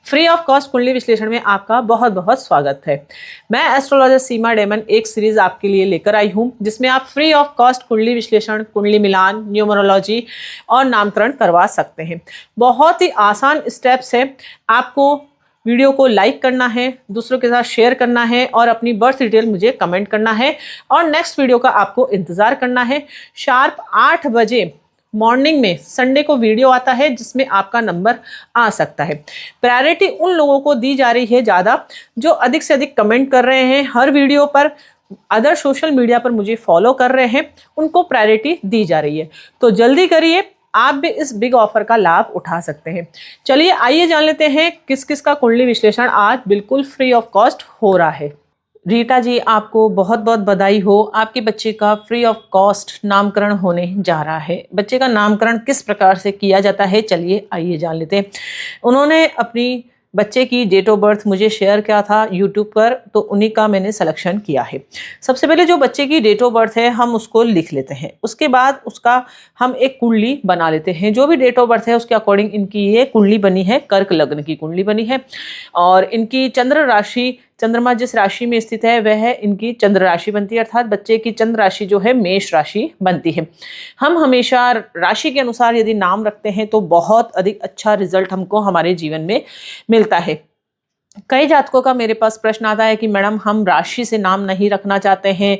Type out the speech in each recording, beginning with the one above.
Free of cost कुंडली विश्लेषण में आपका बहुत बहुत स्वागत है। मैं एस्ट्रोलॉजर सीमा डेमन एक सीरीज आपके लिए लेकर आई हूं जिसमें आप फ्री ऑफ कॉस्ट कुंडली विश्लेषण, कुंडली मिलान, न्यूमरोलॉजी और नामकरण करवा सकते हैं। बहुत ही आसान स्टेप्स है। आपको वीडियो को लाइक करना है, दूसरों के साथ शेयर करना है और अपनी बर्थ डिटेल मुझे कमेंट करना है और नेक्स्ट वीडियो का आपको इंतज़ार करना है। शार्प 8 बजे मॉर्निंग में संडे को वीडियो आता है जिसमें आपका नंबर आ सकता है। प्रायोरिटी उन लोगों को दी जा रही है ज़्यादा जो अधिक से अधिक कमेंट कर रहे हैं हर वीडियो पर, अदर सोशल मीडिया पर मुझे फॉलो कर रहे हैं, उनको प्रायोरिटी दी जा रही है। तो जल्दी करिए, आप भी इस बिग ऑफर का लाभ उठा सकते हैं। चलिए आइए जान लेते हैं किस किस का कुंडली विश्लेषण आज बिल्कुल फ्री ऑफ कॉस्ट हो रहा है। रीटा जी, आपको बहुत बहुत बधाई हो। आपके बच्चे का फ्री ऑफ कॉस्ट नामकरण होने जा रहा है। बच्चे का नामकरण किस प्रकार से किया जाता है, चलिए आइए जान लेते हैं। उन्होंने अपनी बच्चे की डेट ऑफ बर्थ मुझे शेयर किया था यूट्यूब पर, तो उन्हीं का मैंने सिलेक्शन किया है। सबसे पहले जो बच्चे की डेट ऑफ बर्थ है हम उसको लिख लेते हैं, उसके बाद उसका हम एक कुंडली बना लेते हैं। जो भी डेट ऑफ बर्थ है उसके अकॉर्डिंग इनकी ये कुंडली बनी है, कर्क लग्न की कुंडली बनी है और इनकी चंद्र राशि, चंद्रमा जिस राशि में स्थित है वह है इनकी चंद्र राशि बनती है, अर्थात बच्चे की चंद्र राशि जो है मेष राशि बनती है। हम हमेशा राशि के अनुसार यदि नाम रखते हैं तो बहुत अधिक अच्छा रिजल्ट हमको हमारे जीवन में मिलता है। कई जातकों का मेरे पास प्रश्न आता है कि मैडम हम राशि से नाम नहीं रखना चाहते हैं,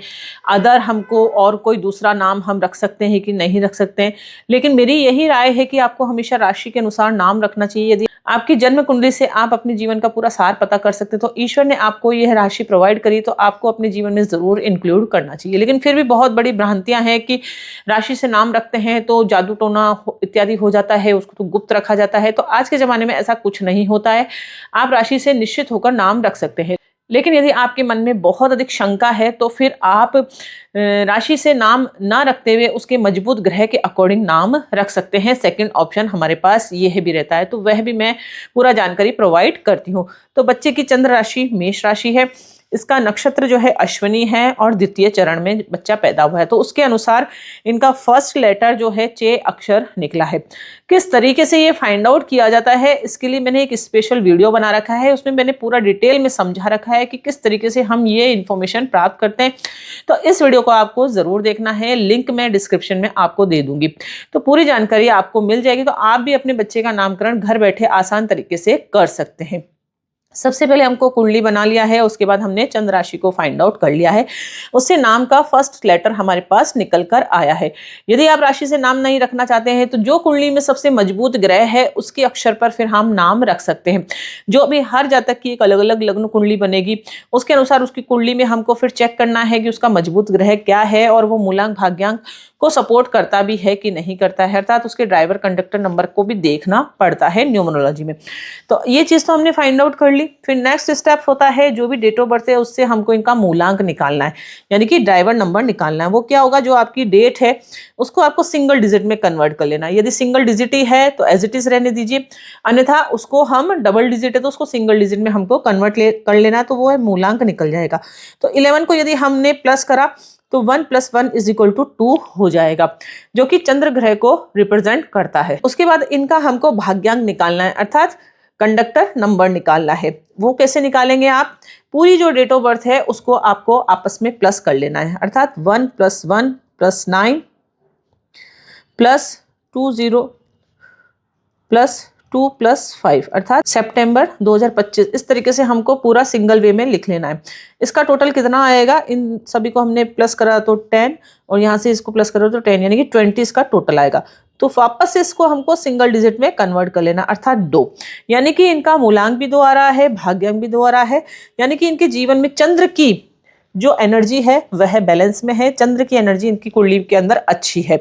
अदर हमको और कोई दूसरा नाम हम रख सकते हैं कि नहीं रख सकते हैं। लेकिन मेरी यही राय है कि आपको हमेशा राशि के अनुसार नाम रखना चाहिए। यदि आपकी जन्म कुंडली से आप अपने जीवन का पूरा सार पता कर सकते हैं तो ईश्वर ने आपको यह राशि प्रोवाइड करी तो आपको अपने जीवन में ज़रूर इंक्लूड करना चाहिए। लेकिन फिर भी बहुत बड़ी भ्रांतियां हैं कि राशि से नाम रखते हैं तो जादू टोना इत्यादि हो जाता है, उसको तो गुप्त रखा जाता है। तो आज के ज़माने में ऐसा कुछ नहीं होता है। आप राशि से निश्चित होकर नाम रख सकते हैं। लेकिन यदि आपके मन में बहुत अधिक शंका है तो फिर आप राशि से नाम ना रखते हुए उसके मजबूत ग्रह के अकॉर्डिंग नाम रख सकते हैं। सेकंड ऑप्शन हमारे पास यह भी रहता है, तो वह भी मैं पूरा जानकारी प्रोवाइड करती हूँ। तो बच्चे की चंद्र राशि मेष राशि है, इसका नक्षत्र जो है अश्विनी है और द्वितीय चरण में बच्चा पैदा हुआ है। तो उसके अनुसार इनका फर्स्ट लेटर जो है 6 अक्षर निकला है। किस तरीके से ये फाइंड आउट किया जाता है इसके लिए मैंने एक स्पेशल वीडियो बना रखा है, उसमें मैंने पूरा डिटेल में समझा रखा है कि किस तरीके से हम ये इन्फॉर्मेशन प्राप्त करते हैं। तो इस वीडियो को आपको ज़रूर देखना है, लिंक मैं डिस्क्रिप्शन में आपको दे दूंगी, तो पूरी जानकारी आपको मिल जाएगी। तो आप भी अपने बच्चे का नामकरण घर बैठे आसान तरीके से कर सकते हैं। सबसे पहले हमको कुंडली बना लिया है, उसके बाद हमने चंद्र राशि को फाइंड आउट कर लिया है, उससे नाम का फर्स्ट लेटर हमारे पास निकल कर आया है। यदि आप राशि से नाम नहीं रखना चाहते हैं तो जो कुंडली में सबसे मजबूत ग्रह है उसके अक्षर पर फिर हम नाम रख सकते हैं। जो भी हर जातक की एक अलग अलग लग्न कुंडली बनेगी उसके अनुसार उसकी कुंडली में हमको फिर चेक करना है कि उसका मजबूत ग्रह क्या है और वो मूलांक भाग्यांक को सपोर्ट करता भी है कि नहीं करता है, अर्थात उसके ड्राइवर कंडक्टर नंबर को भी देखना पड़ता है न्यूमरोलॉजी में। तो ये चीज़ तो हमने फाइंड आउट कर ली। फिर नेक्स्ट स्टेप होता है जो भी डेट ऑफ बर्थ है उससे हमको इनका मूलांक निकालना है, यानी कि ड्राइवर नंबर निकालना है। वो क्या होगा, जो आपकी डेट है उसको आपको सिंगल डिजिट में कन्वर्ट कर लेना है। यदि सिंगल डिजिट ही है तो एज इट इज रहने दीजिए, अन्यथा उसको हम डबल डिजिट है तो उसको सिंगल डिजिट में हमको कन्वर्ट कर लेना, तो वो है मूलांक निकल जाएगा। तो 11 को यदि हमने प्लस करा तो 1 + 1 = 2 हो जाएगा, जो कि चंद्र ग्रह को रिप्रेजेंट करता है। उसके बाद इनका हमको भाग्यांक निकालना है, अर्थात कंडक्टर नंबर निकालना है। वो कैसे निकालेंगे, आप पूरी जो डेट ऑफ बर्थ है उसको आपको आपस में प्लस कर लेना है, अर्थात 1 + 1 + 9 + 20 + 2 + 5 अर्थात सितंबर 2025। इस तरीके से हमको पूरा सिंगल वे में लिख लेना है। इसका टोटल कितना आएगा, इन सभी को हमने प्लस करा तो 10 और यहाँ से इसको प्लस करो तो 10, यानी कि 20 इसका टोटल आएगा। तो वापस से इसको हमको सिंगल डिजिट में कन्वर्ट कर लेना, अर्थात 2, यानी कि इनका मूलांक भी 2 आ रहा है, भाग्यांक भी 2 आ रहा है, यानी कि इनके जीवन में चंद्र की जो एनर्जी है वह बैलेंस में है। चंद्र की एनर्जी इनकी कुंडली के अंदर अच्छी है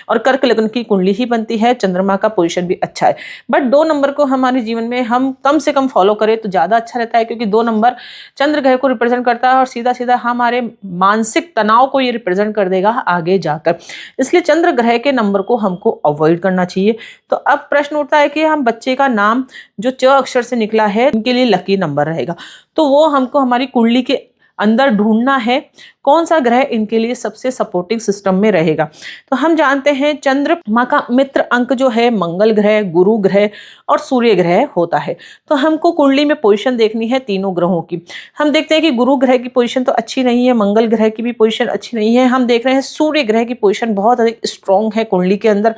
और कर्क लग्न की कुंडली ही बनती है, चंद्रमा का पोजीशन भी अच्छा है। बट 2 नंबर को हमारे जीवन में हम कम से कम फॉलो करें तो ज़्यादा अच्छा रहता है, क्योंकि 2 नंबर चंद्र ग्रह को रिप्रेजेंट करता है और सीधा सीधा हमारे मानसिक तनाव को ये रिप्रेजेंट कर देगा आगे जाकर। इसलिए चंद्र ग्रह के नंबर को हमको अवॉइड करना चाहिए। तो अब प्रश्न उठता है कि हम बच्चे का नाम जो 6 अक्षर से निकला है उनके लिए लकी नंबर रहेगा, तो वो हमको हमारी कुंडली के अंदर ढूंढना है कौन सा ग्रह इनके लिए सबसे सपोर्टिंग सिस्टम में रहेगा। तो हम जानते हैं चंद्रमा का मित्र अंक जो है मंगल ग्रह, गुरु ग्रह और सूर्य ग्रह होता है। तो हमको कुंडली में पोजीशन देखनी है तीनों ग्रहों की। हम देखते हैं कि गुरु ग्रह की पोजीशन तो अच्छी नहीं है, मंगल ग्रह की भी पोजीशन अच्छी नहीं है। हम देख रहे हैं सूर्य ग्रह की पोजीशन बहुत अधिक स्ट्रॉन्ग है कुंडली के अंदर,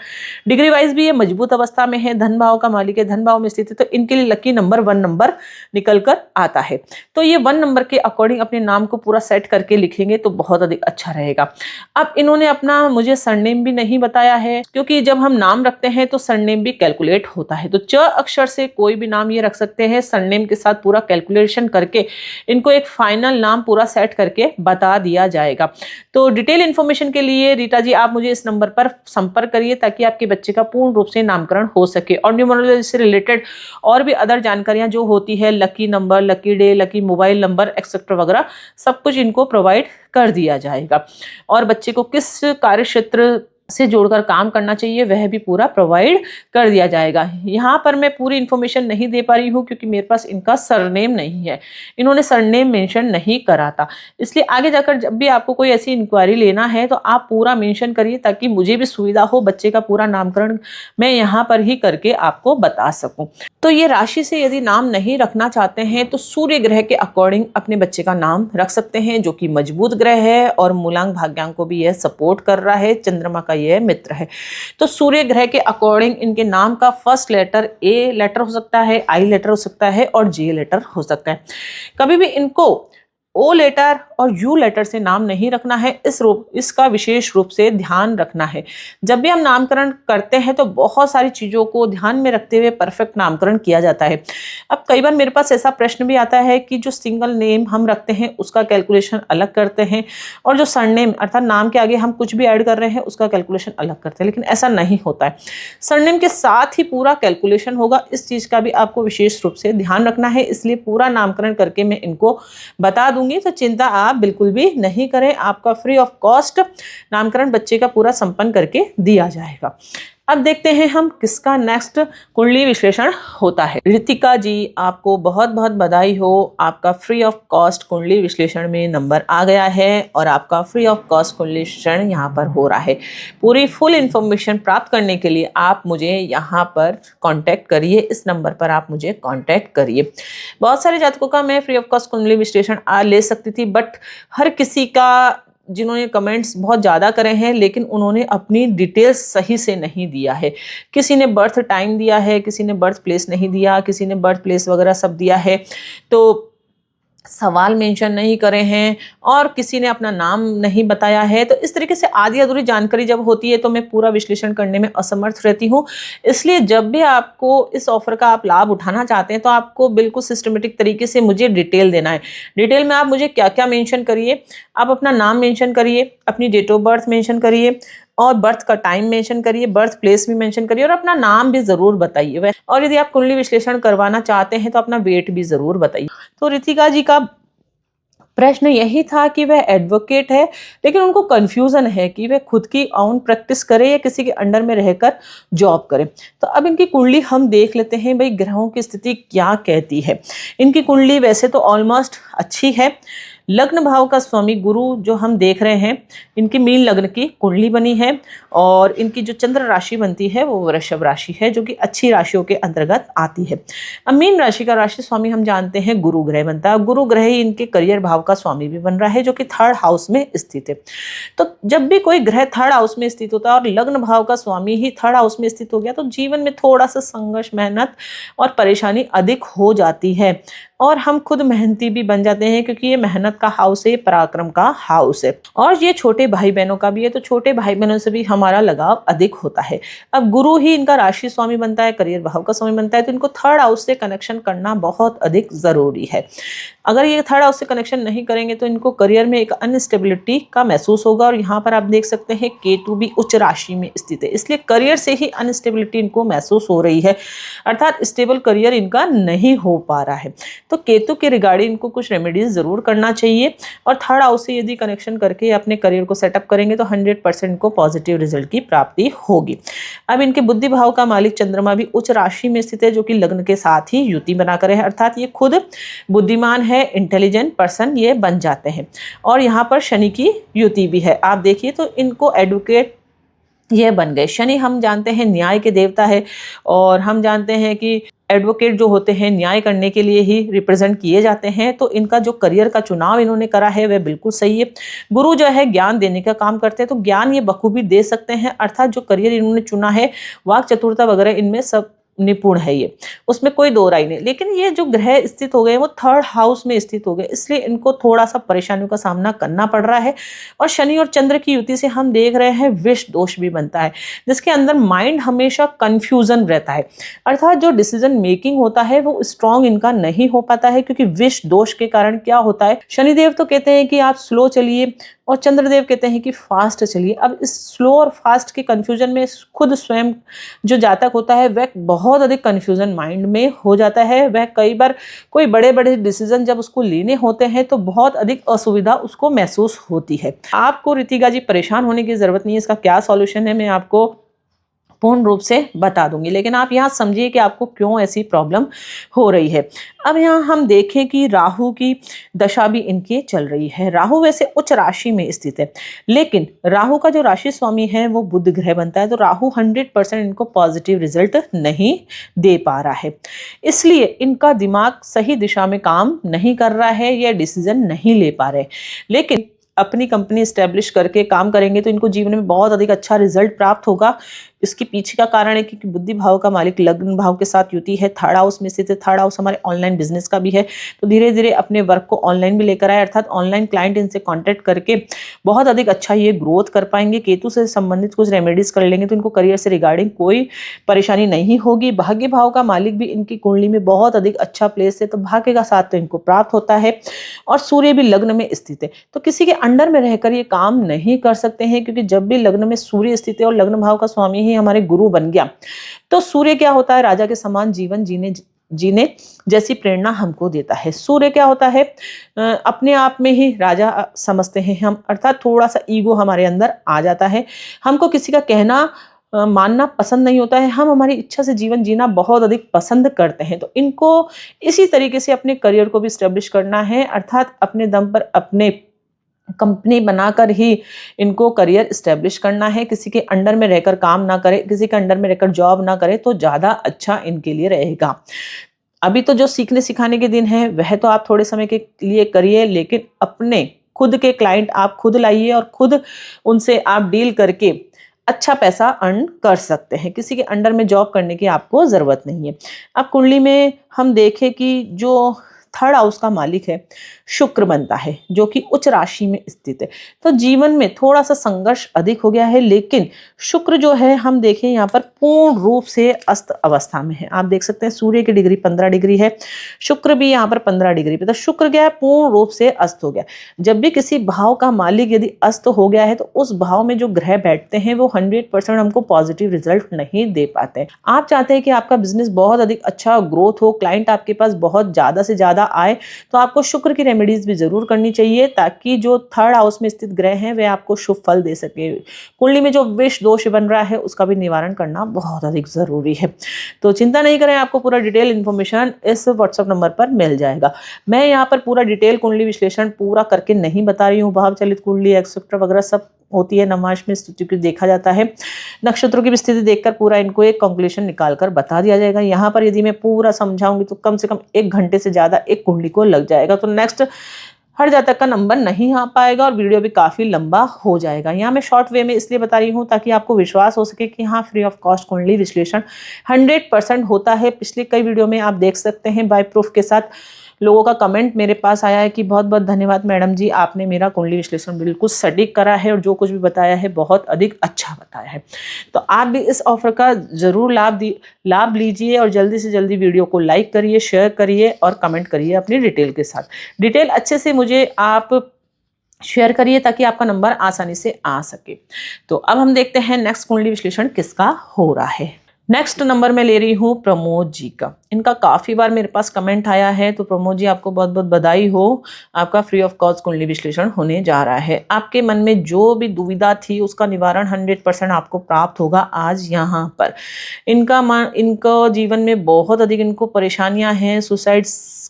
डिग्री वाइज भी ये मजबूत अवस्था में है, धन भाव का मालिक है, धन भाव में स्थित है। तो इनके लिए लकी नंबर 1 नंबर निकल कर आता है। तो ये 1 नंबर के अकॉर्डिंग अपने नाम को पूरा सेट करके लिखेंगे तो बहुत अधिक अच्छा रहेगा। अब इन्होंने अपना मुझे सरनेम भी नहीं बताया है, क्योंकि जब हम नाम रखते हैं तो सरनेम भी कैलकुलेट होता है। तो च अक्षर से कोई भी नाम ये रख सकते हैं, सरनेम के साथ पूरा कैलकुलेशन करके इनको एक फाइनल नाम पूरा सेट करके बता दिया जाएगा। तो डिटेल इन्फॉर्मेशन के लिए रीटा जी आप मुझे इस नंबर पर संपर्क करिए ताकि आपके बच्चे का पूर्ण रूप से नामकरण हो सके। और न्यूमरोलॉजी से रिलेटेड और भी अदर जानकारियां जो होती है, lucky number, lucky day, lucky mobile number etcetera वगैरह, सब कुछ इनको प्रोवाइड कर दिया जाएगा। और बच्चे को किस कार्य क्षेत्र से जोड़कर काम करना चाहिए वह भी पूरा प्रोवाइड कर दिया जाएगा। यहाँ पर मैं पूरी इन्फॉर्मेशन नहीं दे पा रही हूँ क्योंकि मेरे पास इनका सरनेम नहीं है, इन्होंने सरनेम मेंशन नहीं करा था। इसलिए आगे जाकर जब भी आपको कोई ऐसी इंक्वायरी लेना है तो आप पूरा मेंशन करिए ताकि मुझे भी सुविधा हो, बच्चे का पूरा नामकरण मैं यहाँ पर ही करके आपको बता सकूँ। तो ये राशि से यदि नाम नहीं रखना चाहते हैं तो सूर्य ग्रह के अकॉर्डिंग अपने बच्चे का नाम रख सकते हैं, जो कि मजबूत ग्रह है और मूलांक भाग्यांक को भी यह सपोर्ट कर रहा है, चंद्रमा का यह मित्र है। तो सूर्य ग्रह के अकॉर्डिंग इनके नाम का फर्स्ट लेटर ए लेटर हो सकता है, आई लेटर हो सकता है और जे लेटर हो सकता है। कभी भी इनको ओ लेटर और यू लेटर से नाम नहीं रखना है, इसका विशेष रूप से ध्यान रखना है। जब भी हम नामकरण करते हैं तो बहुत सारी चीज़ों को ध्यान में रखते हुए परफेक्ट नामकरण किया जाता है। अब कई बार मेरे पास ऐसा प्रश्न भी आता है कि जो सिंगल नेम हम रखते हैं उसका कैलकुलेशन अलग करते हैं और जो सरनेम अर्थात नाम के आगे हम कुछ भी ऐड कर रहे हैं उसका कैलकुलेशन अलग करते हैं, लेकिन ऐसा नहीं होता है। सरनेम के साथ ही पूरा कैलकुलेशन होगा, इस चीज़ का भी आपको विशेष रूप से ध्यान रखना है। इसलिए पूरा नामकरण करके मैं इनको बता दूंगी, तो चिंता आप बिल्कुल भी नहीं करें। आपका फ्री ऑफ कॉस्ट नामकरण बच्चे का पूरा संपन्न करके दिया जाएगा। अब देखते हैं हम किसका नेक्स्ट कुंडली विश्लेषण होता है। ऋतिका जी आपको बहुत बहुत बधाई हो, आपका फ्री ऑफ कॉस्ट कुंडली विश्लेषण में नंबर आ गया है और आपका फ्री ऑफ कॉस्ट कुंडली विश्लेषण यहाँ पर हो रहा है। पूरी फुल इंफॉर्मेशन प्राप्त करने के लिए आप मुझे यहाँ पर कांटेक्ट करिए, इस नंबर पर आप मुझे कांटेक्ट करिए। बहुत सारे जातकों का मैं फ्री ऑफ कॉस्ट कुंडली विश्लेषण ले सकती थी, बट हर किसी का जिन्होंने कमेंट्स बहुत ज़्यादा करे हैं लेकिन उन्होंने अपनी डिटेल्स सही से नहीं दिया है। किसी ने बर्थ टाइम दिया है, किसी ने बर्थ प्लेस नहीं दिया, किसी ने बर्थ प्लेस वगैरह सब दिया है, तो सवाल मेंशन नहीं करे हैं और किसी ने अपना नाम नहीं बताया है। तो इस तरीके से आधी अधूरी जानकारी जब होती है तो मैं पूरा विश्लेषण करने में असमर्थ रहती हूँ। इसलिए जब भी आपको इस ऑफर का आप लाभ उठाना चाहते हैं तो आपको बिल्कुल सिस्टमेटिक तरीके से मुझे डिटेल देना है। डिटेल में आप मुझे क्या क्या मेंशन करिए, आप अपना नाम मेंशन करिए, अपनी डेट ऑफ बर्थ मेंशन करिए और बर्थ का टाइम मेंशन करिए, बर्थ प्लेस भी मेंशन करिए और अपना नाम भी ज़रूर बताइए। और यदि आप कुंडली विश्लेषण करवाना चाहते हैं तो अपना वेट भी ज़रूर बताइए। तो ऋतिका जी का प्रश्न यही था कि वह एडवोकेट है लेकिन उनको कंफ्यूजन है कि वह खुद की ओन प्रैक्टिस करे या किसी के अंडर में रहकर जॉब करे। तो अब इनकी कुंडली हम देख लेते हैं, भाई ग्रहों की स्थिति क्या कहती है। इनकी कुंडली वैसे तो ऑलमोस्ट अच्छी है। लग्न भाव का स्वामी गुरु जो हम देख रहे हैं, इनकी मीन लग्न की कुंडली बनी है और इनकी जो चंद्र राशि बनती है वो वृषभ राशि है, जो कि अच्छी राशियों के अंतर्गत आती है। अब मीन राशि का राशि स्वामी हम जानते हैं गुरु ग्रह बनता है। गुरु ग्रह ही इनके करियर भाव का स्वामी भी बन रहा है, जो कि 3rd हाउस में स्थित है। तो जब भी कोई ग्रह 3rd हाउस में स्थित होता है और लग्न भाव का स्वामी ही 3rd हाउस में स्थित हो गया तो जीवन में थोड़ा सा संघर्ष, मेहनत और परेशानी अधिक हो जाती है और हम खुद मेहनती भी बन जाते हैं, क्योंकि ये मेहनत का हाउस है, पराक्रम का हाउस है और ये छोटे भाई बहनों का भी है। तो छोटे भाई बहनों से भी हमारा लगाव अधिक होता है। अब गुरु ही इनका राशि स्वामी बनता है, करियर भाव का स्वामी बनता है, तो इनको 3rd हाउस से कनेक्शन करना बहुत अधिक जरूरी है। अगर ये 3rd हाउस से कनेक्शन नहीं करेंगे तो इनको करियर में एक अनस्टेबिलिटी का महसूस होगा। और यहाँ पर आप देख सकते हैं केतु भी उच्च राशि में स्थित है, इसलिए करियर से ही अनस्टेबिलिटी इनको महसूस हो रही है, अर्थात स्टेबल करियर इनका नहीं हो पा रहा है। तो केतु के रिगार्डिंग इनको कुछ रेमेडीज जरूर करना चाहिए और 3rd हाउस से यदि कनेक्शन करके अपने करियर को सेटअप करेंगे तो 100% को पॉजिटिव रिजल्ट की प्राप्ति होगी। अब इनके बुद्धि भाव का मालिक चंद्रमा भी उच्च राशि में स्थित है, जो कि लग्न के साथ ही युति बनाकर है, अर्थात ये खुद बुद्धिमान है, है इंटेलिजेंट पर्सन ये बन जाते हैं। और यहाँ पर शनि की युति भी है, आप देखिए तो इनको एडवोकेट ये बन गए। शनि हम जानते हैं न्याय के देवता है, और हम जानते हैं कि एडवोकेट जो होते हैं न्याय करने के लिए ही रिप्रेजेंट किए जाते हैं। तो इनका जो करियर का चुनाव इन्होंने करा है वह बिल्कुल सही है। गुरु जो है ज्ञान देने का काम करते हैं, तो ज्ञान ये बखूबी दे सकते हैं, अर्थात जो करियर इन्होंने चुना है वाक चतुरता वगैरह इनमें सब निपुण है, ये उसमें कोई दो राय नहीं। लेकिन ये जो ग्रह स्थित हो गए वो थर्ड हाउस में स्थित हो गए, इसलिए इनको थोड़ा सा परेशानियों का सामना करना पड़ रहा है। और शनि और चंद्र की युति से हम देख रहे हैं विष दोष भी बनता है, जिसके अंदर माइंड हमेशा कंफ्यूजन रहता है, अर्थात जो डिसीजन मेकिंग होता है वो स्ट्रांग इनका नहीं हो पाता है। क्योंकि विष दोष के कारण क्या होता है, शनिदेव तो कहते हैं कि आप स्लो चलिए और चंद्रदेव कहते हैं कि फास्ट चलिए। अब इस स्लो और फास्ट के कंफ्यूजन में खुद स्वयं जो जातक होता है वह बहुत अधिक कंफ्यूजन माइंड में हो जाता है। वह कई बार कोई बड़े बड़े डिसीजन जब उसको लेने होते हैं तो बहुत अधिक असुविधा उसको महसूस होती है। आपको रितिका जी परेशान होने की जरूरत नहीं है, इसका क्या सॉल्यूशन है मैं आपको पूर्ण रूप से बता दूंगी, लेकिन आप यहाँ समझिए कि आपको क्यों ऐसी प्रॉब्लम हो रही है। अब यहाँ हम देखें कि राहु की दशा भी इनकी चल रही है। राहु वैसे उच्च राशि में स्थित है, लेकिन राहु का जो राशि स्वामी है वो बुध ग्रह बनता है, तो राहु 100% इनको पॉजिटिव रिजल्ट नहीं दे पा रहा है। इसलिए इनका दिमाग सही दिशा में काम नहीं कर रहा है, या डिसीजन नहीं ले पा रहे। लेकिन अपनी कंपनी स्टैब्लिश करके काम करेंगे तो इनको जीवन में बहुत अधिक अच्छा रिजल्ट प्राप्त होगा। इसके पीछे का कारण है कि बुद्धि भाव का मालिक लग्न भाव के साथ युति है, थर्ड हाउस में स्थित है। थर्ड हाउस हमारे ऑनलाइन बिजनेस का भी है, तो धीरे धीरे अपने वर्क को ऑनलाइन भी लेकर आए, अर्थात ऑनलाइन क्लाइंट इनसे कॉन्टैक्ट करके बहुत अधिक अच्छा ये ग्रोथ कर पाएंगे। केतु से संबंधित कुछ रेमेडीज कर लेंगे तो इनको करियर से रिगार्डिंग कोई परेशानी नहीं होगी। भाग्य भाव का मालिक भी इनकी कुंडली में बहुत अधिक अच्छा प्लेस है, तो भाग्य का साथ तो इनको प्राप्त होता है। और सूर्य भी लग्न में स्थित है, तो किसी के अंडर में रहकर ये काम नहीं कर सकते हैं, क्योंकि जब भी लग्न में सूर्य स्थित है और लग्न भाव का स्वामी ही हमारे गुरु बन गया, तो सूर्य क्या होता है, राजा के समान जीवन जीने जैसी प्रेरणा हमको देता है। सूर्य क्या होता है, अपने आप में ही राजा समझते हैं हम, अर्थात थोड़ा सा ईगो हमारे अंदर आ जाता है। हमको किसी का कहना मानना पसंद नहीं होता है, हम हमारी इच्छा से जीवन जीना बहुत अधिक पसंद करते हैं। तो इनको इसी तरीके से अपने करियर को भी स्टैब्लिश करना है, अर्थात अपने दम पर अपने कंपनी बनाकर ही इनको करियर स्टैब्लिश करना है। किसी के अंडर में रहकर काम ना करे, किसी के अंडर में रहकर जॉब ना करे, तो ज़्यादा अच्छा इनके लिए रहेगा। अभी तो जो सीखने सिखाने के दिन है वह तो आप थोड़े समय के लिए करिए, लेकिन अपने खुद के क्लाइंट आप खुद लाइए और खुद उनसे आप डील करके अच्छा पैसा अर्न कर सकते हैं। किसी के अंडर में जॉब करने की आपको ज़रूरत नहीं है। अब कुंडली में हम देखें कि जो थर्ड हाउस का मालिक है शुक्र बनता है, जो कि उच्च राशि में स्थित है, तो जीवन में थोड़ा सा संघर्ष अधिक हो गया है। लेकिन शुक्र जो है हम देखें यहाँ पर पूर्ण रूप से अस्त अवस्था में है। आप देख सकते हैं सूर्य की डिग्री 15 डिग्री है, शुक्र भी यहाँ पर 15 डिग्री पे, तो शुक्र क्या है, पूर्ण रूप से अस्त हो गया। जब भी किसी भाव का मालिक यदि अस्त हो गया है तो उस भाव में जो ग्रह बैठते हैं वो 100% हमको पॉजिटिव रिजल्ट नहीं दे पाते। आप चाहते हैं कि आपका बिजनेस बहुत अधिक अच्छा ग्रोथ हो, क्लाइंट आपके पास बहुत ज़्यादा से ज़्यादा आए, तो आपको शुक्र की रेमेडीज भी जरूर करनी चाहिए, ताकि जो थर्ड हाउस में स्थित ग्रह हैं वे आपको शुभ फल दे सके। कुंडली में जो विष दोष बन रहा है उसका भी निवारण करना बहुत अधिक जरूरी है। तो चिंता नहीं करें, आपको पूरा डिटेल इन्फॉर्मेशन इस व्हाट्सएप नंबर पर मिल जाएगा। मैं यहाँ पर पूरा डिटेल कुंडली विश्लेषण पूरा करके नहीं बता रही हूँ, भाव चलित कुंडली एक्सेट्रा वगैरह सब होती है, नवमांश में स्थिति को देखा जाता है, नक्षत्रों की भी स्थिति देखकर पूरा इनको एक कंक्लूजन निकालकर बता दिया जाएगा। यहाँ पर यदि मैं पूरा समझाऊंगी तो कम से कम 1 घंटे से ज़्यादा एक कुंडली को लग जाएगा, तो नेक्स्ट हर जातक का नंबर नहीं आ पाएगा और वीडियो भी काफ़ी लंबा हो जाएगा। यहाँ मैं शॉर्ट वे में इसलिए बता रही हूँ ताकि आपको विश्वास हो सके कि हाँ, फ्री ऑफ कॉस्ट कुंडली विश्लेषण 100% होता है। पिछले कई वीडियो में आप देख सकते हैं बाय प्रूफ के साथ लोगों का कमेंट मेरे पास आया है कि बहुत बहुत धन्यवाद मैडम जी, आपने मेरा कुंडली विश्लेषण बिल्कुल सटीक करा है और जो कुछ भी बताया है बहुत अधिक अच्छा बताया है। तो आप भी इस ऑफर का ज़रूर लाभ लीजिए और जल्दी से जल्दी वीडियो को लाइक करिए, शेयर करिए और कमेंट करिए अपनी डिटेल के साथ। डिटेल अच्छे से मुझे आप शेयर करिए ताकि आपका नंबर आसानी से आ सके। तो अब हम देखते हैं नेक्स्ट कुंडली विश्लेषण किसका हो रहा है। नेक्स्ट नंबर मैं ले रही हूँ प्रमोद जी का। इनका काफ़ी बार मेरे पास कमेंट आया है, तो प्रमोद जी आपको बहुत बहुत बधाई हो। आपका फ्री ऑफ कॉस्ट कुंडली विश्लेषण होने जा रहा है। आपके मन में जो भी दुविधा थी उसका निवारण 100% आपको प्राप्त होगा आज यहाँ पर। इनका जीवन में बहुत अधिक इनको परेशानियाँ हैं, सुसाइड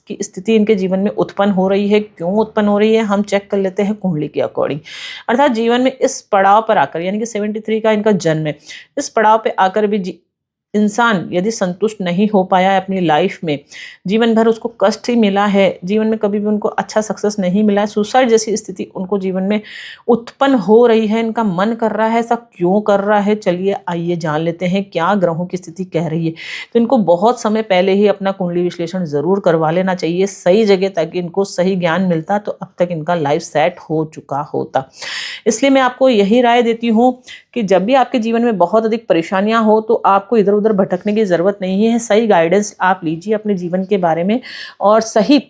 की स्थिति इनके जीवन में उत्पन्न हो रही है। क्यों उत्पन्न हो रही है हम चेक कर लेते हैं कुंडली के अकॉर्डिंग। अर्थात जीवन में इस पड़ाव पर आकर, यानी कि 73 का इनका जन्म है, इस पड़ाव पे आकर भी इंसान यदि संतुष्ट नहीं हो पाया है अपनी लाइफ में, जीवन भर उसको कष्ट ही मिला है, जीवन में कभी भी उनको अच्छा सक्सेस नहीं मिला है, सुसाइड जैसी स्थिति उनको जीवन में उत्पन्न हो रही है, इनका मन कर रहा है, ऐसा क्यों कर रहा है, चलिए आइए जान लेते हैं क्या ग्रहों की स्थिति कह रही है। तो इनको बहुत समय पहले ही अपना कुंडली विश्लेषण ज़रूर करवा लेना चाहिए सही जगह, ताकि इनको सही ज्ञान मिलता तो अब तक इनका लाइफ सेट हो चुका होता। इसलिए मैं आपको यही राय देती हूँ कि जब भी आपके जीवन में बहुत अधिक परेशानियां हो तो आपको इधर उधर भटकने की ज़रूरत नहीं है। सही गाइडेंस आप लीजिए अपने जीवन के बारे में, और सही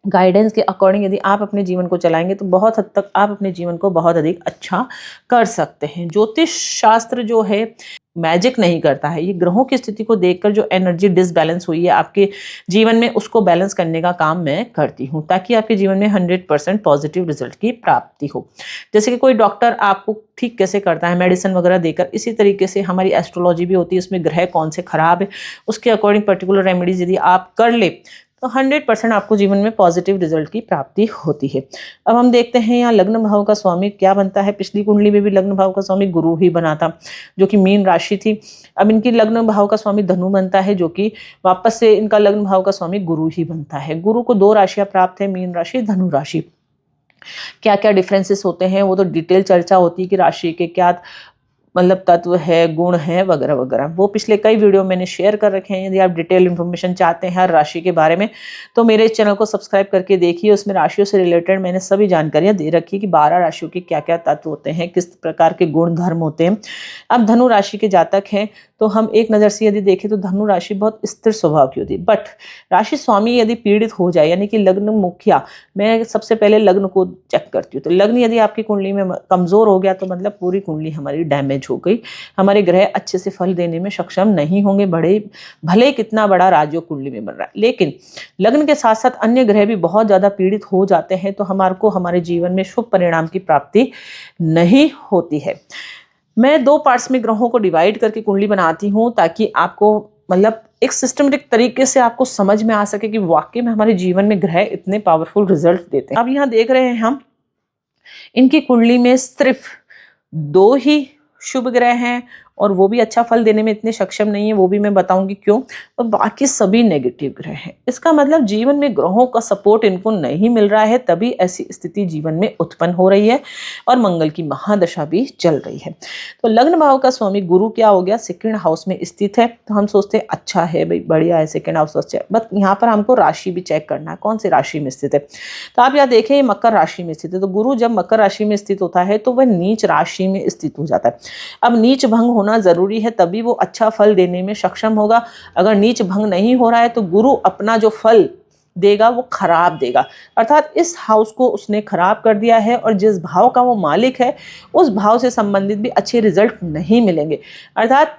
गाइडेंस के अकॉर्डिंग यदि आप अपने जीवन को चलाएंगे तो बहुत हद तक आप अपने जीवन को बहुत अधिक अच्छा कर सकते हैं। ज्योतिष शास्त्र जो है मैजिक नहीं करता है, ये ग्रहों की स्थिति को देखकर जो एनर्जी डिसबैलेंस हुई है आपके जीवन में उसको बैलेंस करने का काम मैं करती हूँ, ताकि आपके जीवन में 100% पॉजिटिव रिजल्ट की प्राप्ति हो। जैसे कि कोई डॉक्टर आपको ठीक कैसे करता है मेडिसिन वगैरह देकर, इसी तरीके से हमारी एस्ट्रोलॉजी भी होती है, उसमें ग्रह कौन से खराब है उसके अकॉर्डिंग पर्टिकुलर रेमेडीज यदि आप कर ले तो 100% आपको जीवन में पॉजिटिव रिजल्ट की प्राप्ति होती है। अब हम देखते हैं यहाँ लग्न भाव का स्वामी क्या बनता है। पिछली कुंडली में भी लग्न भाव का स्वामी गुरु ही बना था, जो कि मीन राशि थी। अब इनकी लग्न भाव का स्वामी धनु बनता है, जो कि वापस से इनका लग्न भाव का स्वामी गुरु ही बनता है। गुरु को 2 राशियां प्राप्त है, मीन राशि धनु राशि। क्या क्या डिफरेंसेस होते हैं वो तो डिटेल चर्चा होती है कि राशि के क्या मतलब तत्व है, गुण है वगैरह वगैरह, वो पिछले कई वीडियो मैंने शेयर कर रखे हैं। यदि आप डिटेल इन्फॉर्मेशन चाहते हैं हर राशि के बारे में तो मेरे इस चैनल को सब्सक्राइब करके देखिए। उसमें राशियों से रिलेटेड मैंने सभी जानकारियां दे रखी है कि 12 राशियों के क्या क्या तत्व होते हैं, किस प्रकार के गुण धर्म होते हैं। अब धनु राशि के जातक हैं तो हम एक नज़र से यदि देखें तो धनु राशि बहुत स्थिर स्वभाव की होती है। बट राशि स्वामी यदि पीड़ित हो जाए, यानी कि लग्न मुखिया, मैं सबसे पहले लग्न को चेक करती हूँ। तो लग्न यदि आपकी कुंडली में कमज़ोर हो गया तो मतलब पूरी कुंडली हमारी डैमेज हो गई, हमारे ग्रह अच्छे से फल देने में सक्षम नहीं होंगे, भले कितना बड़ा राजयोग कुंडली में बन रहा है। लेकिन लग्न के साथ साथ अन्य ग्रह भी बहुत ज़्यादा पीड़ित हो जाते हैं तो हमारे जीवन में शुभ परिणाम की प्राप्ति नहीं होती है। मैं 2 पार्ट्स में ग्रहों को डिवाइड करके कुंडली बनाती हूँ, ताकि आपको मतलब एक सिस्टमेटिक तरीके से आपको समझ में आ सके कि वाकई में हमारे जीवन में ग्रह इतने पावरफुल रिजल्ट देते हैं। अब यहाँ देख रहे हैं हम इनकी कुंडली में सिर्फ 2 ही शुभ ग्रह हैं, और वो भी अच्छा फल देने में इतने सक्षम नहीं है, वो भी मैं बताऊंगी क्यों। और बाकी सभी नेगेटिव ग्रह हैं। इसका मतलब जीवन में ग्रहों का सपोर्ट इनको नहीं मिल रहा है, तभी ऐसी स्थिति जीवन में उत्पन्न हो रही है और मंगल की महादशा भी चल रही है। तो लग्न भाव का स्वामी गुरु क्या हो गया, सेकंड हाउस में स्थित है। तो हम सोचते हैं अच्छा है भाई, बढ़िया है, सेकंड हाउस अच्छा है। बट यहाँ पर हमको राशि भी चेक करना है कौन सी राशि में स्थित है। तो आप यहाँ देखें ये मकर राशि में स्थित है। तो गुरु जब मकर राशि में स्थित होता है तो वह नीच राशि में स्थित हो जाता है। अब नीच भंग होना जरूरी है, तभी वो अच्छा फल देने में सक्षम होगा। अगर नीच भंग नहीं हो रहा है तो गुरु अपना जो फल देगा वो खराब देगा, अर्थात इस हाउस को उसने खराब कर दिया है, और जिस भाव का वो मालिक है उस भाव से संबंधित भी अच्छे रिजल्ट नहीं मिलेंगे। अर्थात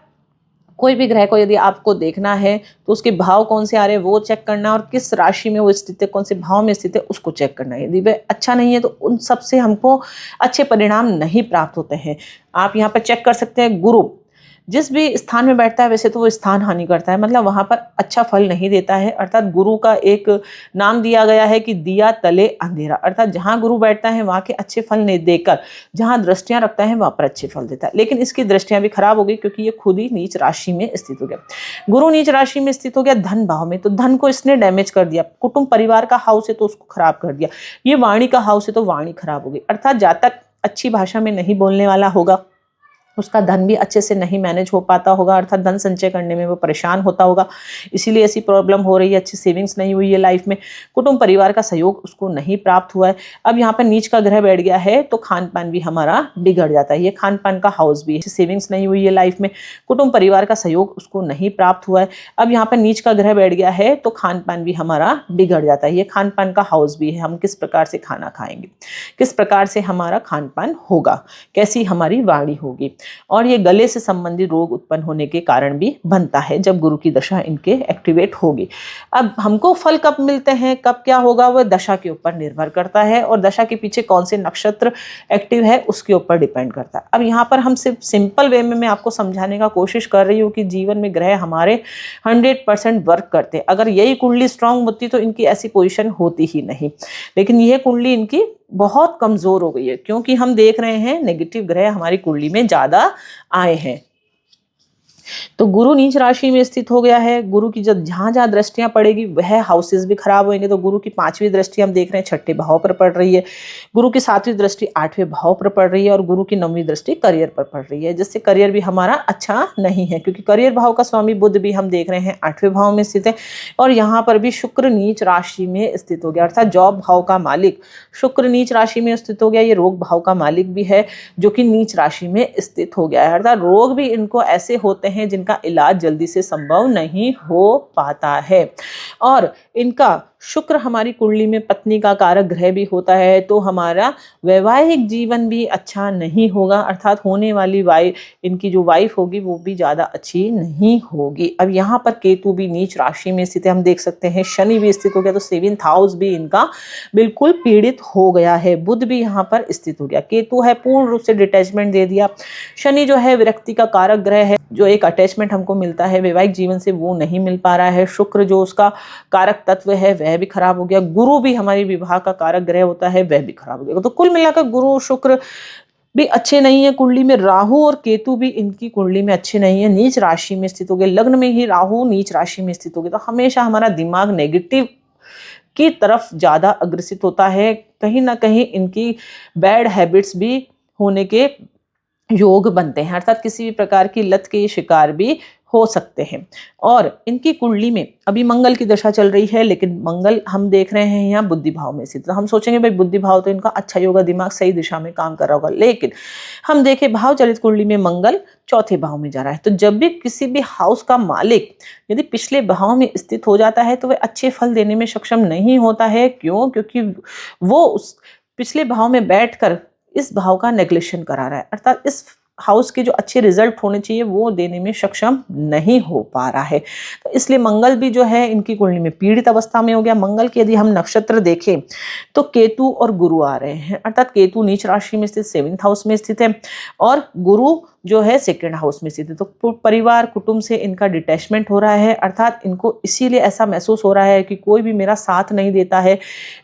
कोई भी ग्रह को यदि आपको देखना है तो उसके भाव कौन से आ रहे हैं वो चेक करना, और किस राशि में वो स्थित है, कौन से भाव में स्थित है उसको चेक करना है। यदि वह अच्छा नहीं है तो उन सब से हमको अच्छे परिणाम नहीं प्राप्त होते हैं। आप यहाँ पर चेक कर सकते हैं गुरु जिस भी स्थान में बैठता है वैसे तो वो स्थान हानि करता है, मतलब वहाँ पर अच्छा फल नहीं देता है। अर्थात गुरु का एक नाम दिया गया है कि दिया तले अंधेरा, अर्थात जहाँ गुरु बैठता है वहाँ के अच्छे फल नहीं देकर जहाँ दृष्टियाँ रखता है वहाँ पर अच्छे फल देता है। लेकिन इसकी दृष्टियाँ भी खराब हो गई क्योंकि ये खुद ही नीच राशि में स्थित हो गया। गुरु नीच राशि में स्थित हो गया धन भाव में, तो धन को इसने डैमेज कर दिया। कुटुंब परिवार का हाउस है तो उसको खराब कर दिया। ये वाणी का हाउस है तो वाणी खराब हो गई, अर्थात जातक अच्छी भाषा में नहीं बोलने वाला होगा, उसका धन भी अच्छे से नहीं मैनेज हो पाता होगा, अर्थात धन संचय करने में वो परेशान होता होगा, इसीलिए ऐसी प्रॉब्लम हो रही है। अच्छी सेविंग्स नहीं हुई है लाइफ में, कुटुंब परिवार का सहयोग उसको नहीं प्राप्त हुआ है। अब यहाँ पर नीच का ग्रह बैठ गया है तो खान पान भी हमारा बिगड़ जाता है। ये खान पान का हाउस भी है, सेविंग्स नहीं हुई है लाइफ में, कुटुंब परिवार का सहयोग उसको नहीं प्राप्त हुआ है। अब यहाँ पर नीच का ग्रह बैठ गया है तो खान पान भी हमारा बिगड़ जाता है। ये खान पान का हाउस भी है, हम किस प्रकार से खाना खाएंगे, किस प्रकार से हमारा खान पान होगा, कैसी हमारी वाणी होगी। और ये गले से संबंधित रोग उत्पन्न होने के कारण भी बनता है जब गुरु की दशा इनके एक्टिवेट होगी। अब हमको फल कब मिलते हैं, कब क्या होगा, वह दशा के ऊपर निर्भर करता है और दशा के पीछे कौन से नक्षत्र एक्टिव है उसके ऊपर डिपेंड करता है। अब यहाँ पर हम सिर्फ सिंपल वे में मैं आपको समझाने का कोशिश कर रही हूँ कि जीवन में ग्रह हमारे 100% वर्क करते हैं। अगर यही कुंडली स्ट्रांग होती तो इनकी ऐसी पोजीशन होती ही नहीं, लेकिन यह कुंडली इनकी बहुत कमजोर हो गई है क्योंकि हम देख रहे हैं नेगेटिव ग्रह हमारी कुंडली में ज्यादा आए हैं। तो गुरु नीच राशि में स्थित हो गया है। गुरु की जब जहां जहां दृष्टियां पड़ेगी वह हाउसेस भी खराब होंगे। तो गुरु की 5वीं दृष्टि हम देख रहे हैं 6ठे भाव पर पड़ रही है, गुरु की 7वीं दृष्टि 8वें भाव पर पड़ रही है और गुरु की 9वीं दृष्टि करियर पर पड़ रही है, जिससे करियर भी हमारा अच्छा नहीं है क्योंकि करियर भाव का स्वामी बुध भी हम देख रहे हैं 8वें भाव में स्थित है और यहाँ पर भी शुक्र नीच राशि में स्थित हो गया, अर्थात जॉब भाव का मालिक शुक्र नीच राशि में स्थित हो गया। ये रोग भाव का मालिक भी है जो कि नीच राशि में स्थित हो गया है, अर्थात रोग भी इनको ऐसे होते हैं जिनका इलाज जल्दी से संभव नहीं हो पाता है। और इनका शुक्र हमारी कुंडली में पत्नी का कारक ग्रह भी होता है, तो हमारा वैवाहिक जीवन भी अच्छा नहीं होगा, अर्थात होने वाली इनकी जो वाइफ होगी वो भी ज़्यादा अच्छी नहीं होगी। अब यहाँ पर केतु भी नीच राशि में स्थित है, हम देख सकते हैं शनि भी स्थित हो गया, तो 7th हाउस भी इनका बिल्कुल पीड़ित हो गया है। बुध भी यहाँ पर स्थित हो गया। केतु है पूर्ण रूप से डिटैचमेंट दे दिया। शनि जो है विरक्ति का कारक ग्रह है, जो एक अटैचमेंट हमको मिलता है वैवाहिक जीवन से वो नहीं मिल पा रहा है। शुक्र जो उसका कारक तत्व है वह भी खराब हो गया। गुरु भी हमारी विवाह का कारक ग्रह होता है वह भी खराब हो गया। तो कुल मिलाकर गुरु शुक्र भी अच्छे नहीं है कुंडली में। राहु और केतु भी इनकी कुंडली में अच्छे नहीं है, नीच राशि में स्थित हो गए। लग्न में ही राहु नीच राशि में स्थित हो गए तो हमेशा हमारा दिमाग नेगेटिव की तरफ ज्यादा अग्रसित होता है। कहीं ना कहीं इनकी बैड हैबिट्स भी होने के योग बनते हैं, अर्थात किसी भी प्रकार की लत के शिकार भी हो सकते हैं। और इनकी कुंडली में अभी मंगल की दशा चल रही है, लेकिन मंगल हम देख रहे हैं यहाँ बुद्धि भाव में स्थित। तो हम सोचेंगे भाई बुद्धि भाव तो इनका अच्छा ही होगा, दिमाग सही दिशा में काम कर रहा होगा, लेकिन हम देखें भाव चलित कुंडली में मंगल 4थे भाव में जा रहा है। तो जब भी किसी भी हाउस का मालिक यदि पिछले भाव में स्थित हो जाता है तो वह अच्छे फल देने में सक्षम नहीं होता है। क्यों? क्योंकि वो उस पिछले भाव में बैठकर इस भाव का नेग्लेक्शन करा रहा है, अर्थात इस हाउस के जो अच्छे रिजल्ट होने चाहिए वो देने में सक्षम नहीं हो पा रहा है। तो इसलिए मंगल भी जो है इनकी कुंडली में पीड़ित अवस्था में हो गया। मंगल के यदि हम नक्षत्र देखें तो केतु और गुरु आ रहे हैं, अर्थात केतु नीच राशि में स्थित 7th हाउस में स्थित है और गुरु जो है 2nd हाउस में स्थित है। तो परिवार कुटुंब से इनका डिटैचमेंट हो रहा है, अर्थात इनको इसीलिए ऐसा महसूस हो रहा है कि कोई भी मेरा साथ नहीं देता है,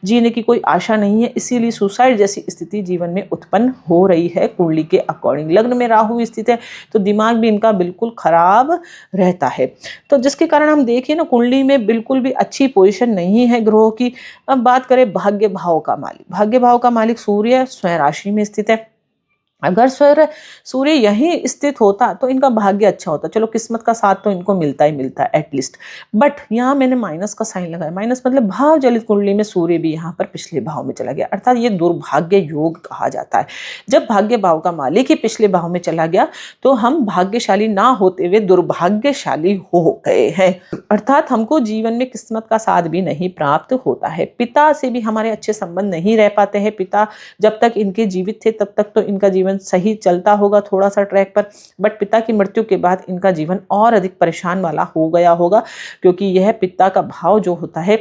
जीने की कोई आशा नहीं है, इसीलिए सुसाइड जैसी स्थिति जीवन में उत्पन्न हो रही है कुंडली के अकॉर्डिंग। लग्न में राहु स्थित है तो दिमाग भी इनका बिल्कुल खराब रहता है, तो जिसके कारण हम देखें ना कुंडली में बिल्कुल भी अच्छी पोजीशन नहीं है ग्रहों की। अब बात करें भाग्य भाव का मालिक, भाग्य भाव का मालिक सूर्य स्वयं राशि में स्थित है। अगर सूर्य यहीं स्थित होता तो इनका भाग्य अच्छा होता, चलो किस्मत का साथ तो इनको मिलता ही मिलता है एटलीस्ट, बट यहाँ मैंने माइनस का साइन लगाया। माइनस मतलब भाव चलित कुंडली में सूर्य भी यहाँ पर पिछले भाव में चला गया, अर्थात ये दुर्भाग्य योग कहा जाता है। जब भाग्य भाव का मालिक ही पिछले भाव में चला गया तो हम भाग्यशाली ना होते हुए दुर्भाग्यशाली हो गए हैं, अर्थात हमको जीवन में किस्मत का साथ भी नहीं प्राप्त होता है। पिता से भी हमारे अच्छे संबंध नहीं रह पाते हैं। पिता जब तक इनके जीवित थे तब तक तो इनका जीवन सही चलता होगा थोड़ा सा ट्रैक पर, बट पिता की मृत्यु के बाद इनका जीवन और अधिक परेशान वाला हो गया होगा, क्योंकि यह पिता का भाव जो होता है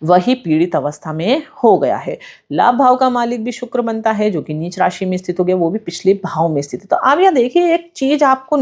वही पीड़ित अवस्था में हो गया है। लाभ भाव का मालिक भी शुक्र बनता है जो कि नीच राशि में स्थित हो गया, वो भी पिछले भाव में स्थित है। तो आप यहाँ देखिए एक चीज आपको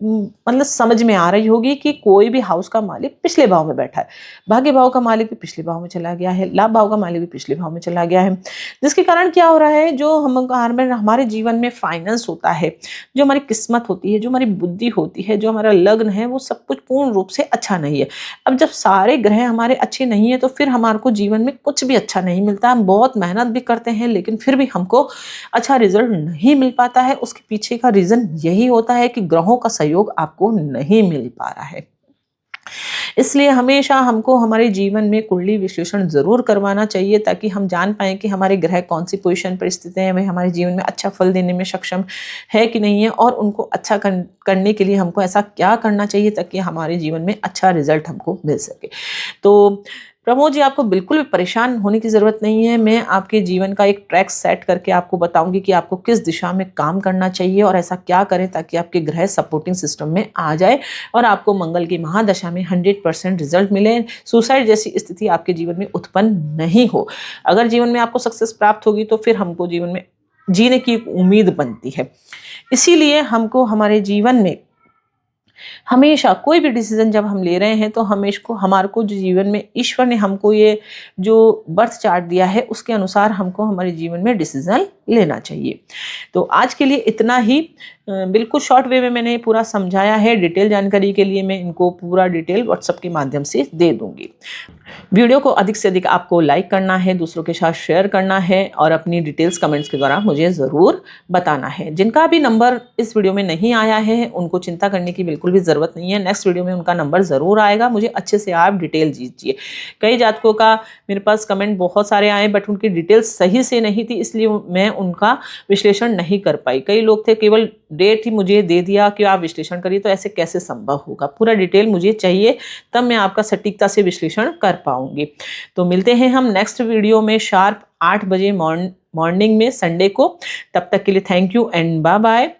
मतलब समझ में आ रही होगी कि कोई भी हाउस का मालिक पिछले भाव में बैठा है, भाग्य भाव का मालिक भी पिछले भाव में चला गया है, लाभ भाव का मालिक भी पिछले भाव में चला गया है, जिसके कारण क्या हो रहा है, जो हमारे जीवन में फाइनेंस होता है, जो हमारी किस्मत होती है, जो हमारी बुद्धि होती है, जो हमारा लग्न है, वो सब कुछ पूर्ण रूप से अच्छा नहीं है। अब जब सारे ग्रह हमारे अच्छे नहीं है तो फिर हमारे को जीवन में कुछ भी अच्छा नहीं मिलता। हम बहुत मेहनत भी करते हैं लेकिन फिर भी हमको अच्छा रिजल्ट नहीं मिल पाता है। उसके पीछे का रीजन यही होता है कि ग्रहों का सहयोग आपको नहीं मिल पा रहा है। इसलिए हमेशा हमको हमारे जीवन में कुंडली विश्लेषण जरूर करवाना चाहिए ताकि हम जान पाएं कि हमारे ग्रह कौन सी पोजीशन पर स्थित है, वे हमारे जीवन में अच्छा फल देने में सक्षम है कि नहीं है, और उनको अच्छा करने के लिए हमको ऐसा क्या करना चाहिए ताकि हमारे जीवन में अच्छा रिजल्ट हमको मिल सके। तो प्रमोद जी, आपको बिल्कुल भी परेशान होने की ज़रूरत नहीं है। मैं आपके जीवन का एक ट्रैक सेट करके आपको बताऊंगी कि आपको किस दिशा में काम करना चाहिए और ऐसा क्या करें ताकि आपके ग्रह सपोर्टिंग सिस्टम में आ जाए और आपको मंगल की महादशा में 100% रिजल्ट मिले, सुसाइड जैसी स्थिति आपके जीवन में उत्पन्न नहीं हो। अगर जीवन में आपको सक्सेस प्राप्त होगी तो फिर हमको जीवन में जीने की एक उम्मीद बनती है। इसीलिए हमको हमारे जीवन में हमेशा कोई भी डिसीजन जब हम ले रहे हैं तो हमेशा हमारे को जो जीवन में ईश्वर ने हमको ये जो बर्थ चार्ट दिया है उसके अनुसार हमको हमारे जीवन में डिसीजन लेना चाहिए। तो आज के लिए इतना ही। बिल्कुल शॉर्ट वे में मैंने पूरा समझाया है। डिटेल जानकारी के लिए मैं इनको पूरा डिटेल व्हाट्सएप के माध्यम से दे दूंगी। वीडियो को अधिक से अधिक आपको लाइक करना है, दूसरों के साथ शेयर करना है और अपनी डिटेल्स कमेंट्स के द्वारा मुझे ज़रूर बताना है। जिनका भी नंबर इस वीडियो में नहीं आया है उनको चिंता करने की बिल्कुल भी ज़रूरत नहीं है। नेक्स्ट वीडियो में उनका नंबर ज़रूर आएगा। मुझे अच्छे से आप डिटेल दीजिए। कई जातकों का मेरे पास कमेंट बहुत सारे आए बट उनकी डिटेल्स सही से नहीं थी, इसलिए मैं उनका विश्लेषण नहीं कर पाई। कई लोग थे केवल डेट ही मुझे दे दिया कि आप विश्लेषण करिए, तो ऐसे कैसे संभव होगा। पूरा डिटेल मुझे चाहिए, तब मैं आपका सटीकता से विश्लेषण कर पाऊंगी। तो मिलते हैं हम नेक्स्ट वीडियो में शार्प 8 बजे मॉर्निंग में संडे को। तब तक के लिए thank you and bye bye.